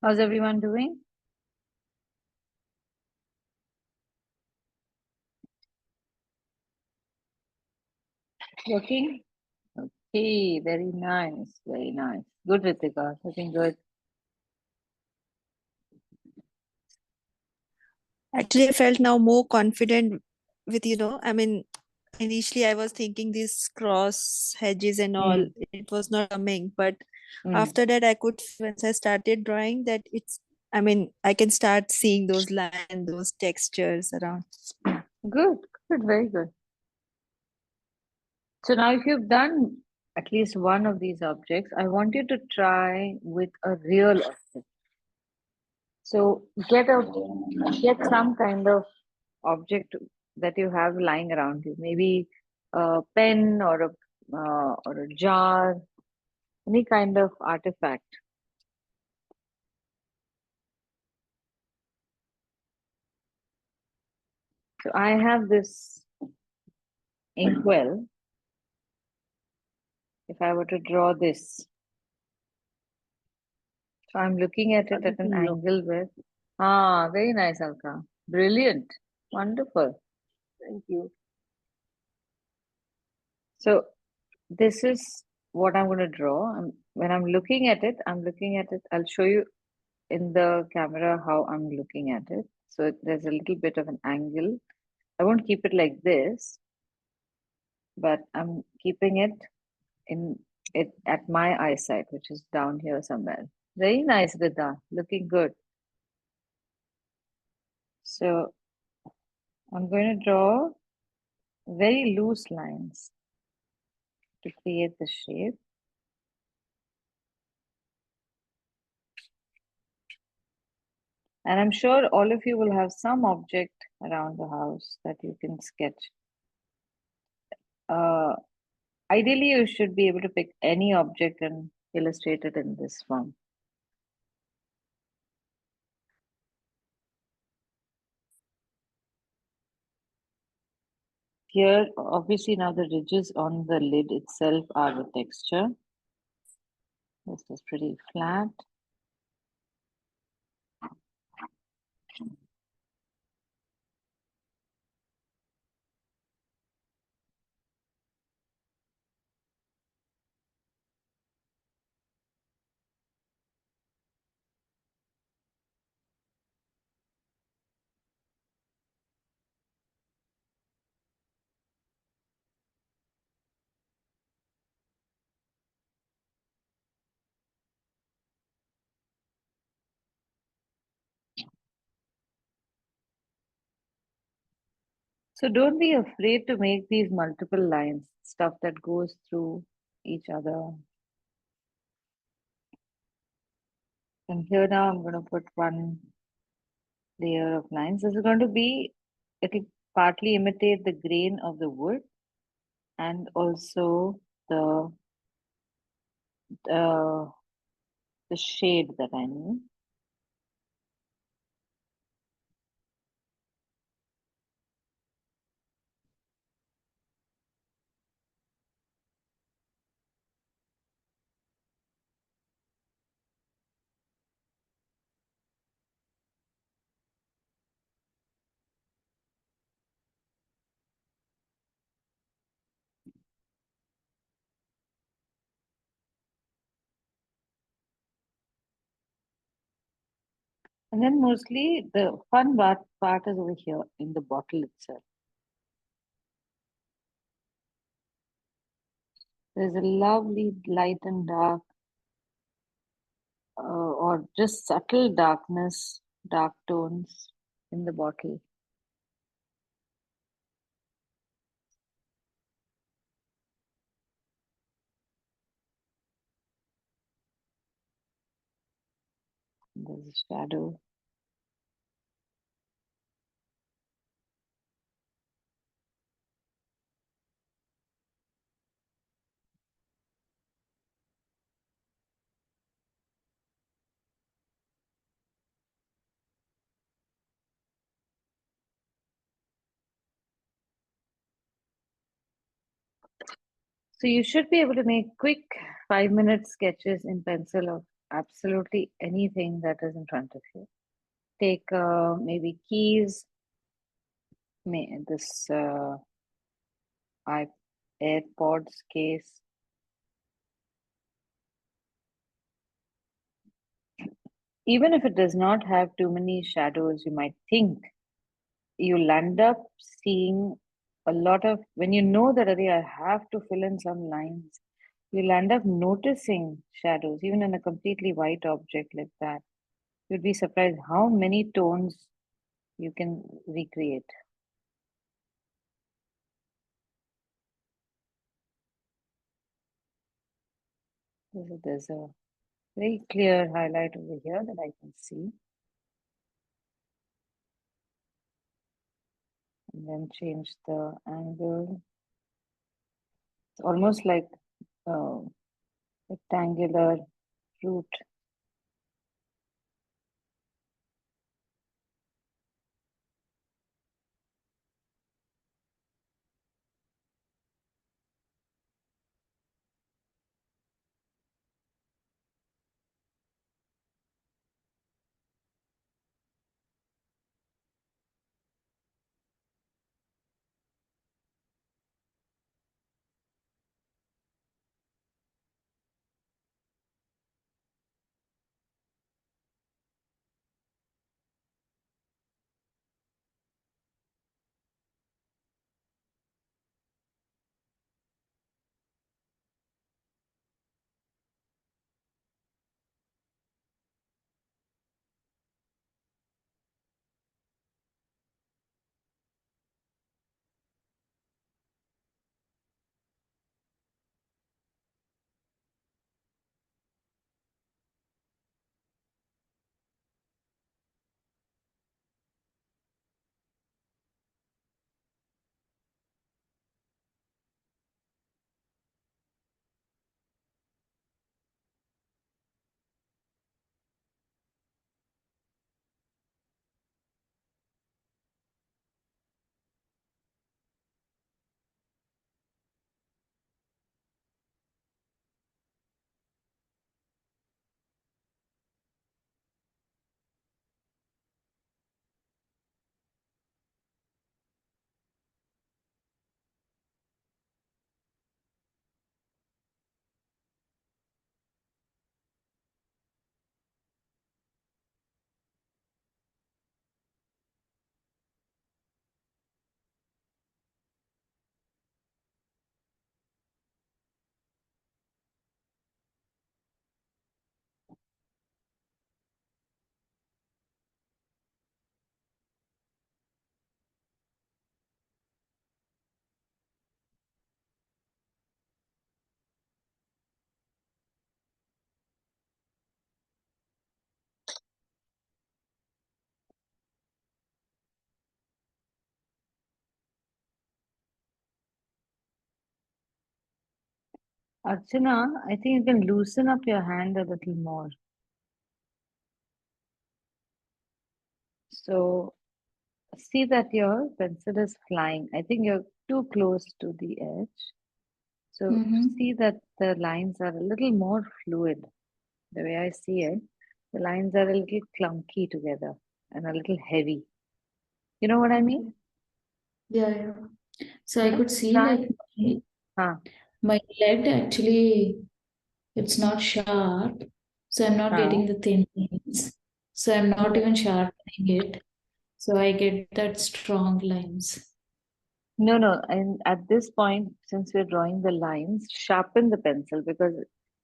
How's everyone doing? Working? Okay, very nice, very nice. Good, Ritika, looking good. Actually, I felt now more confident with, I mean, initially I was thinking these cross hedges and all, Mm, it was not coming. But mm. after that, once I started drawing that I can start seeing those lines, those textures around. Good, good, very good. So now if you've done at least one of these objects, I want you to try with a real object. So get some kind of object that you have lying around you, maybe a pen or a jar, any kind of artifact. So I have this inkwell. If I were to draw this, so I'm looking at it at an No. angle where, very nice, Alka. Brilliant. Wonderful. Thank you. So this is what I'm going to draw. When I'm looking at it, I'll show you in the camera how I'm looking at it. So there's a little bit of an angle. I won't keep it like this, but I'm keeping it in it at my eyesight, which is down here somewhere. Very nice, Vidya. Looking good. So I'm going to draw very loose lines to create the shape. And I'm sure all of you will have some object around the house that you can sketch. Ideally, you should be able to pick any object and illustrate it in this form. Here, obviously now the ridges on the lid itself are the texture. This is pretty flat. So don't be afraid to make these multiple lines, stuff that goes through each other. And here now I'm going to put one layer of lines. This is going to be, it'll partly imitate the grain of the wood and also the, the shade that I need. And then mostly the fun part is over here in the bottle itself. There's a lovely light and dark, or just subtle darkness, dark tones in the bottle. There's a shadow. So you should be able to make quick 5-minute sketches in pencil of absolutely anything that is in front of you. Take maybe keys, this AirPods case. Even if it does not have too many shadows, you might think you'll end up seeing a lot of, when you know that "Arey, I have to fill in some lines, you'll end up noticing shadows, even in a completely white object like that. You'd be surprised how many tones you can recreate. There's a very clear highlight over here that I can see. And then change the angle. It's almost like a rectangular fruit. Archana, I think you can loosen up your hand a little more. So see that your pencil is flying. I think you're too close to the edge. So Mhm. see that the lines are a little more fluid. The way I see it, the lines are a little clunky together and a little heavy. You know what I mean? Yeah, yeah. So I Yeah? could see Try. like Huh. my lead actually, it's not sharp. So I'm not Huh. getting the thin lines. So I'm not even sharpening it. So I get that strong lines. No. And at this point, since we're drawing the lines, sharpen the pencil because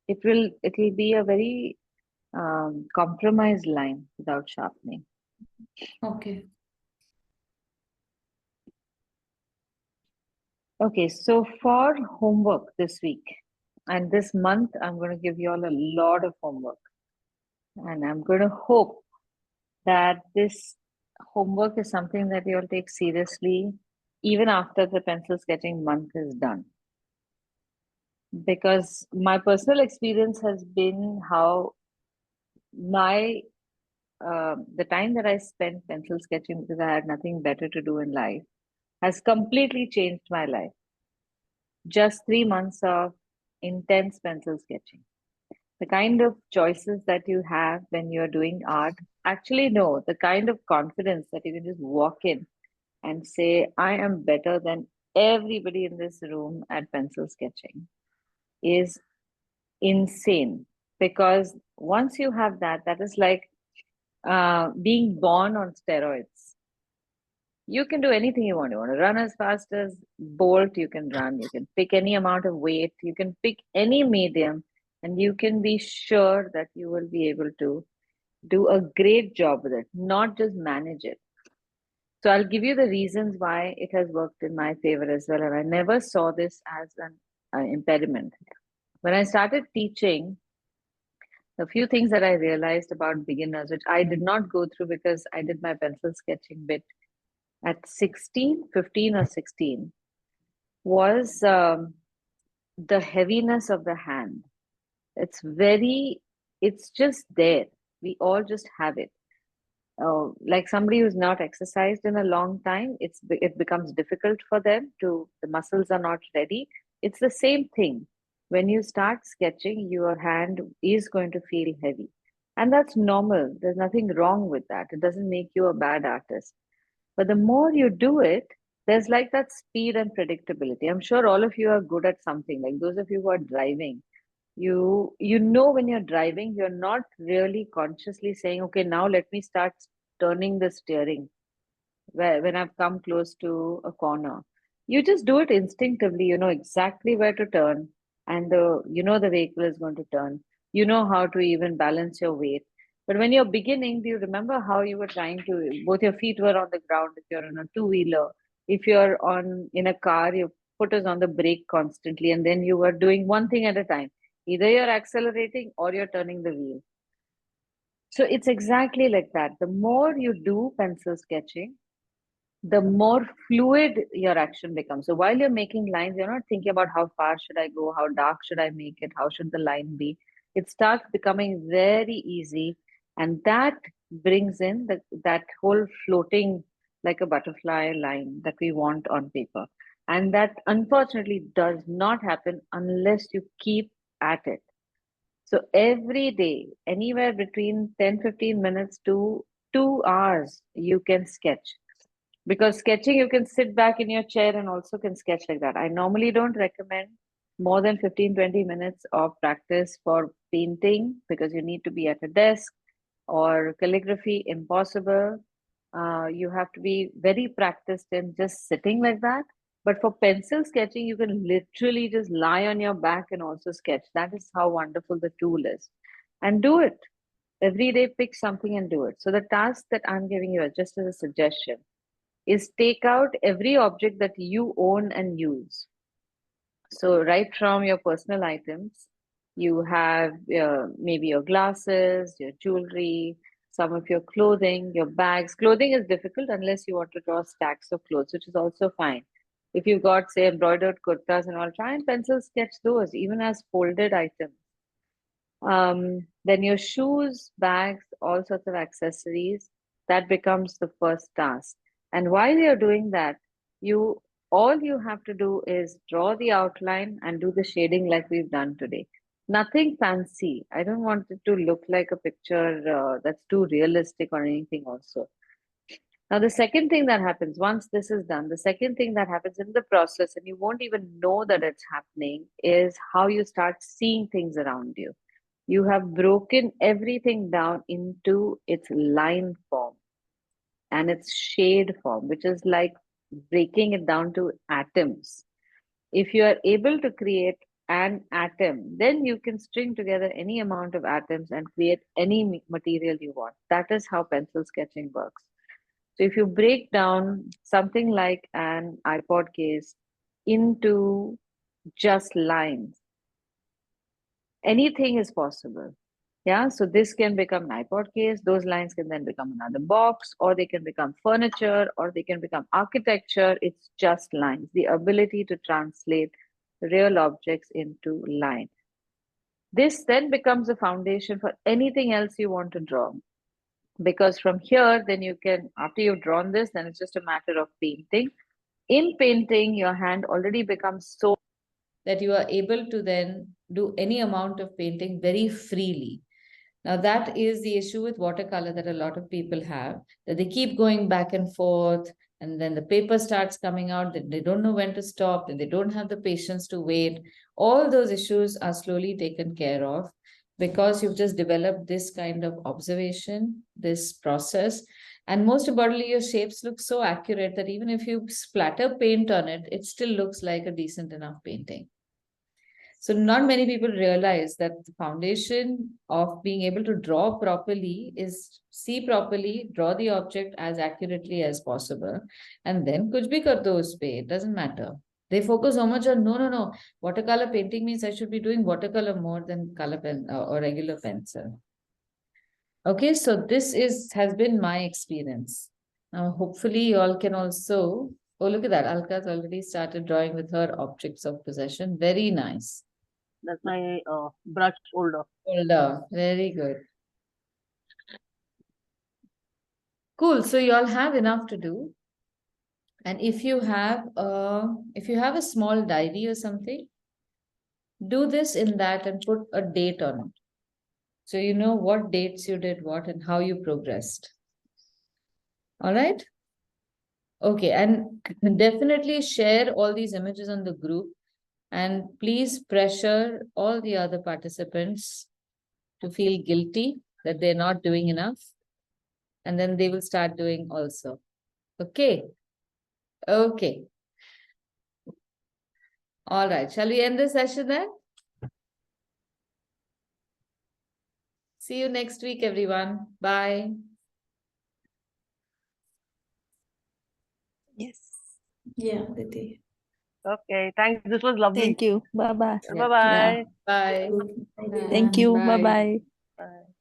it'll be a very compromised line without sharpening. Okay. Okay, so for homework this week and this month, I'm going to give you all a lot of homework. And I'm going to hope that this homework is something that you'll take seriously even after the pencil sketching month is done. Because my personal experience has been how my the time that I spent pencil sketching because I had nothing better to do in life has completely changed my life. Just 3 months of intense pencil sketching. the kind of choices that you have when you're doing art. Actually, no, the kind of confidence that you can just walk in and say, I am better than everybody in this room at pencil sketching is insane. Because once you have that, that is like being born on steroids. You can do anything you want. You want to run as fast as Bolt, you can run. You can pick any amount of weight. You can pick any medium, and you can be sure that you will be able to do a great job with it, not just manage it. So I'll give you the reasons why it has worked in my favor as well. And I never saw this as an impediment. When I started teaching, a few things that I realized about beginners, which I did not go through because I did my pencil sketching bit at 16, 15 or 16, was the heaviness of the hand. It's just there. We all just have it. Like somebody who's not exercised in a long time, it becomes difficult for them the muscles are not ready. It's the same thing. When you start sketching, your hand is going to feel heavy. And that's normal. There's nothing wrong with that. It doesn't make you a bad artist. But the more you do it, there's like that speed and predictability. I'm sure all of you are good at something. Like those of you who are driving, you know when you're driving, you're not really consciously saying, okay, now let me start turning the steering when I've come close to a corner. You just do it instinctively. You know exactly where to turn, and the vehicle is going to turn. You know how to even balance your weight. But when you're beginning, do you remember how you were trying to, both your feet were on the ground if you're on a two-wheeler, if you're in a car, your foot is on the brake constantly, and then you were doing one thing at a time. Either you're accelerating or you're turning the wheel. So it's exactly like that. The more you do pencil sketching, the more fluid your action becomes. So while you're making lines, you're not thinking about how far should I go, how dark should I make it, how should the line be. It starts becoming very easy, and that brings in that whole floating like a butterfly line that we want on paper. And that unfortunately does not happen unless you keep at it. So every day, anywhere between 10-15 minutes to 2 hours, you can sketch. Because sketching, you can sit back in your chair and also can sketch like that. I normally don't recommend more than 15-20 minutes of practice for painting because you need to be at a desk, or calligraphy, impossible. You have to be very practiced in just sitting like that. But for pencil sketching, you can literally just lie on your back and also sketch. That is how wonderful the tool is. And do it. Every day, pick something and do it. So the task that I'm giving you, just as a suggestion, is take out every object that you own and use. So right from your personal items, you have maybe your glasses, your jewelry, some of your clothing, your bags. Clothing is difficult unless you want to draw stacks of clothes, which is also fine. If you've got, say, embroidered kurtas and all, try and pencil sketch those, even as folded items. Then your shoes, bags, all sorts of accessories, that becomes the first task. And while you're doing that, all you have to do is draw the outline and do the shading like we've done today. Nothing fancy. I don't want it to look like a picture that's too realistic or anything also. Now, the second thing that happens once this is done, the second thing that happens in the process, and you won't even know that it's happening, is how you start seeing things around you. You have broken everything down into its line form and its shade form, which is like breaking it down to atoms. If you are able to create an atom, then you can string together any amount of atoms and create any material you want. That is how pencil sketching works. So if you break down something like an iPod case into just lines, anything is possible. Yeah, so this can become an iPod case. Those lines can then become another box, or they can become furniture, or they can become architecture. It's just lines. The ability to translate real objects into lines. This then becomes a foundation for anything else you want to draw. Because from here, then you can, after you've drawn this, then it's just a matter of painting. In painting, your hand already becomes so that you are able to then do any amount of painting very freely. Now, that is the issue with watercolor that a lot of people have, that they keep going back and forth, and then the paper starts coming out, that they don't know when to stop, and they don't have the patience to wait. All those issues are slowly taken care of because you've just developed this kind of observation, this process. And most importantly, your shapes look so accurate that even if you splatter paint on it, it still looks like a decent enough painting. So not many people realize that the foundation of being able to draw properly is see properly, draw the object as accurately as possible, and then kuch bhi kar do us pe, it doesn't matter. They focus so much on no. Watercolor painting means I should be doing watercolor more than color pen or regular pencil. Okay, so this has been my experience. Now, hopefully you all can also, oh, look at that. Alka's already started drawing with her objects of possession. Very nice. That's my brush holder. Holder, very good. Cool, so you all have enough to do. And if you have a small diary or something, do this in that and put a date on it. So you know what dates you did what and how you progressed. All right? Okay, and definitely share all these images on the group, and please pressure all the other participants to feel guilty that they're not doing enough, and then they will start doing also. Okay. Okay. All right. Shall we end the session then? See you next week, everyone. Bye. Yes. Yeah, Didi. Okay, thanks. This was lovely. Thank you. Bye bye. Bye-bye. Bye. Thank you. Bye. Bye bye. Bye.